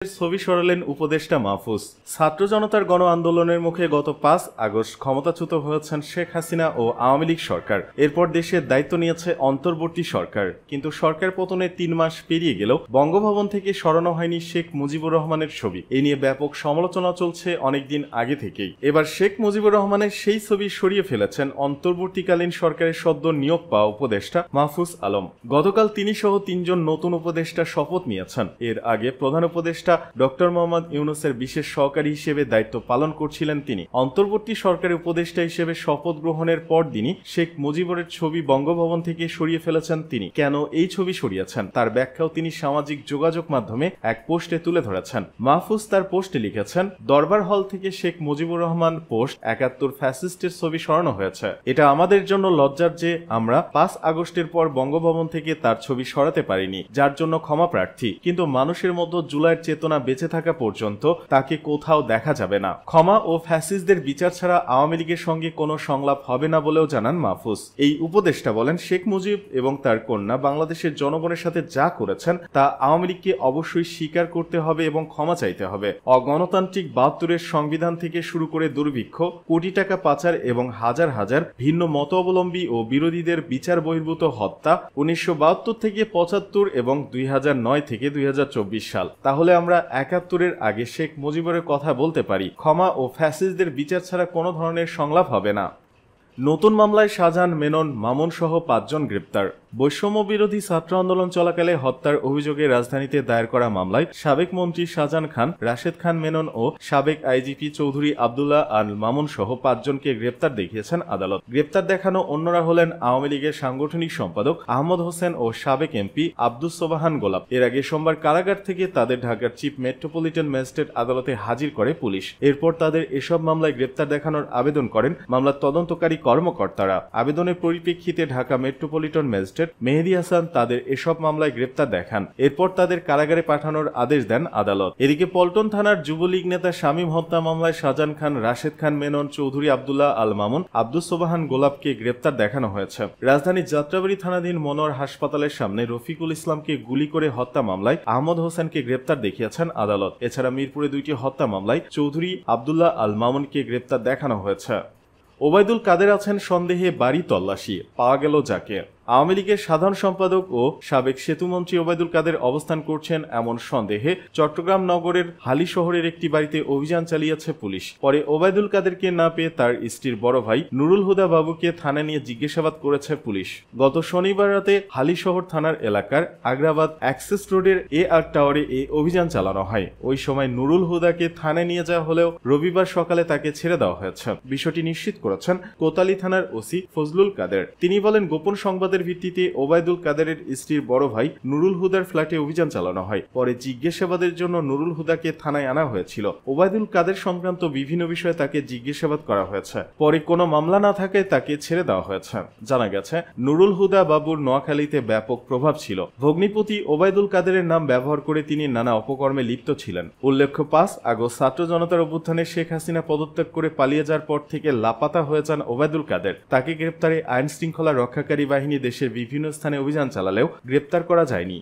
ছবি সরালেন উপদেষ্টা মাহফুজ। ছাত্র জনতার গণ আন্দোলনের মুখে গত ৫ আগস্ট ক্ষমতাচ্যুত হয়েছেন শেখ হাসিনা ও আওয়ামী লীগ সরকার। এরপর দেশের দায়িত্ব নিয়েছে অন্তর্বর্তী সরকার। কিন্তু সরকার পতনে ৩ মাস পেরিয়ে গেলেও বঙ্গভবন থেকে সরানো হয়নি শেখ মুজিবুর রহমানের ছবি। এ নিয়ে ব্যাপক সমালোচনা চলছে অনেকদিন আগে থেকেই। এবার শেখ মুজিবুর রহমানের সেই ছবি সরিয়ে ফেলেছেন অন্তর্বর্তীকালীন সরকারের সদ্য নিয়োগ পাওয়া উপদেষ্টা মাহফুজ আলম। গতকাল তিনি সহ ৩ জন নতুন উপদেষ্টা শপথ নিয়েছেন। এর আগে প্রধান উপদেষ্টা ডক্টর মোহাম্মদ ইউনূসের বিশেষ সহকারী হিসেবে দায়িত্ব পালন করছিলেন তিনি। অন্তর্বর্তী সরকারের উপদেষ্টা হিসেবে শপথ গ্রহণের পর দিনই শেখ মুজিবুরের ছবি বঙ্গভবন থেকে সরিয়ে ফেলেছেন তিনি। কেন এই ছবি সরিয়েছেন তার ব্যাখ্যাও তিনি সামাজিক যোগাযোগ মাধ্যমে এক পোস্টে তুলে ধরেছেন। মাহফুজ তার পোস্টে লিখেছেন, দরবার হল থেকে শেখ মুজিবুর রহমান পোস্ট ৭১ ফ্যাসিস্টের ছবি সরানো হয়েছে। এটা আমাদের জন্য লজ্জার যে আমরা ৫ আগস্টের পর বঙ্গভবন থেকে তার ছবি সরাতে পারিনি, যার জন্য ক্ষমা প্রার্থী। কিন্তু মানুষের মধ্যে জুলাইয়ের চেতনা বেঁচে থাকা পর্যন্ত তাকে কোথাও দেখা যাবে না। ক্ষমা ও ফ্যাসিস্টদের বিচার ছাড়া আওয়ামী লীগের সঙ্গে কোনো সংলাপ হবে না বলেও জানান মাহফুজ। এই উপদেষ্টা বলেন, শেখ মুজিব এবং তার কন্যা বাংলাদেশের জনগণের সাথে যা করেছেন তা আওয়ামী লীগকে অবশ্যই স্বীকার করতে হবে এবং ক্ষমা চাইতে হবে। অগণতান্ত্রিক ৭২-এর সংবিধান থেকে শুরু করে দুর্ভিক্ষ, কোটি টাকা পাচার এবং হাজার হাজার ভিন্ন মতাবলম্বী ও বিরোধীদের বিচার বহির্ভূত হত্যা ১৯৭২ থেকে ৭৫ এবং ২০০৯ থেকে ২০২৪ সাল। তাহলে আমরা ৭১-এর আগে শেখ মুজিবুরের কথা বলতে পারি। ক্ষমা ও ফ্যাসিস্টদের বিচার ছাড়া কোনো ধরনের সংলাপ হবে না। নতুন মামলায় শাহজাহান মেনন, মামুন সহ ৫ জন গ্রেপ্তার। বৈষম্য বিরোধী ছাত্র আন্দোলন চলাকালে হত্যার অভিযোগে রাজধানীতে দায়ের করা মামলায় সাবেক মন্ত্রী শাহজাহান খান, রাশেদ খান মেনন ও সাবেক আইজিপি চৌধুরী আবদুল্লাহ আল মামুন সহ ৫ জনকে গ্রেপ্তার দেখিয়েছেন আদালত। গ্রেপ্তার দেখানো অন্যরা হলেন আওয়ামী লীগের সাংগঠনিক সম্পাদক আহমদ হোসেন ও সাবেক এমপি আব্দুস সোবাহান গোলাপ। এর আগে সোমবার কারাগার থেকে তাদের ঢাকার চিফ মেট্রোপলিটন ম্যাজিস্ট্রেট আদালতে হাজির করে পুলিশ। এরপর তাদের এসব মামলায় গ্রেপ্তার দেখানোর আবেদন করেন মামলার তদন্তকারী কর্মকর্তারা। আবেদনের পরিপ্রেক্ষিতে ঢাকা মেট্রোপলিটন ম্যাজিস্ট্রেট মেহেদী হাসান তাদের এসব মামলায় গ্রেপ্তার দেখান। এরপর তাদের কারাগারে পাঠানোর আদেশ দেন আদালত। এদিকে পল্টন থানার যুবলীগ নেতা শামীম হত্যা মামলায় শাহজাহান খান, রাশেদ খান মেনন, চৌধুরী আবদুল্লাহ আল মামুন, আব্দুস সোবাহান গোলাপকে গ্রেপ্তার দেখানো হয়েছে। রাজধানীর যাত্রাবাড়ী থানাধীন মনোয়ার হাসপাতালের সামনে রফিকুল ইসলামকে গুলি করে হত্যা মামলায় আহমদ হোসেনকে গ্রেপ্তার দেখিয়েছেন আদালত। এছাড়া মিরপুরে ২টি হত্যা মামলায় চৌধুরী আবদুল্লাহ আল মামুনকে গ্রেপ্তার দেখানো হয়েছে। ওবায়দুল কাদের আছেন সন্দেহে, বাড়ি তল্লাশি, পাওয়া গেল যাকে। আওয়ামী লীগের সাধারণ সম্পাদক ও সাবেক সেতুমন্ত্রী ওবায়দুল কাদের অবস্থান করছেন এমন সন্দেহে চট্টগ্রাম নগরের হালি শহরের একটি বাড়িতে অভিযান চালিয়েছে পুলিশ। পরে ওবায়দুল কাদেরকে না পেয়ে তার স্ত্রীর বড় ভাই নুরুল হুদা বাবুকে থানায় নিয়ে জিজ্ঞাসাবাদ করেছে পুলিশ। গত শনিবার রাতে হালি শহর থানার এলাকার আগ্রাবাদ অ্যাক্সেস রোডের আর টাওয়ারে এই অভিযান চালানো হয়। ওই সময় নুরুল হুদাকে থানায় নিয়ে যাওয়া হলেও রবিবার সকালে তাকে ছেড়ে দেওয়া হয়েছে। বিষয়টি নিশ্চিত করেছেন কোতালি থানার ওসি ফজলুল কাদের। তিনি বলেন, গোপন সংবাদের ভিত্তিতে ওবায়দুল কাদেরের স্ত্রীর বড় ভাই নুরুল হুদার ফ্ল্যাটে অভিযান চালানো হয়। পরে জিজ্ঞাসাবাদের জন্য নুরুল হুদাকে থানায় আনা হয়েছিল। ওবায়দুল কাদের সংক্রান্ত বিভিন্ন বিষয়ে তাকে জিজ্ঞাসাবাদ করা হয়েছে। পরে কোনো মামলা না থাকায় তাকে ছেড়ে দেওয়া হয়েছে। জানা গেছে, নুরুল হুদা বাবুর নোয়াখালীতে ব্যাপক প্রভাব ছিল। ভগ্নিপতি ওবায়দুল কাদেরের নাম ব্যবহার করে তিনি নানা অপকর্মে লিপ্ত ছিলেন। উল্লেখ্য, ৫ আগস্ট ছাত্র জনতার অভ্যুত্থানে শেখ হাসিনা পদত্যাগ করে পালিয়ে যাওয়ার পর থেকে লাপাতা হয়ে যান ওবায়দুল কাদের। তাকে গ্রেপ্তারে আইন শৃঙ্খলা রক্ষাকারী বাহিনী দেশের বিভিন্ন স্থানে অভিযান চালালেও গ্রেপ্তার করা যায়নি।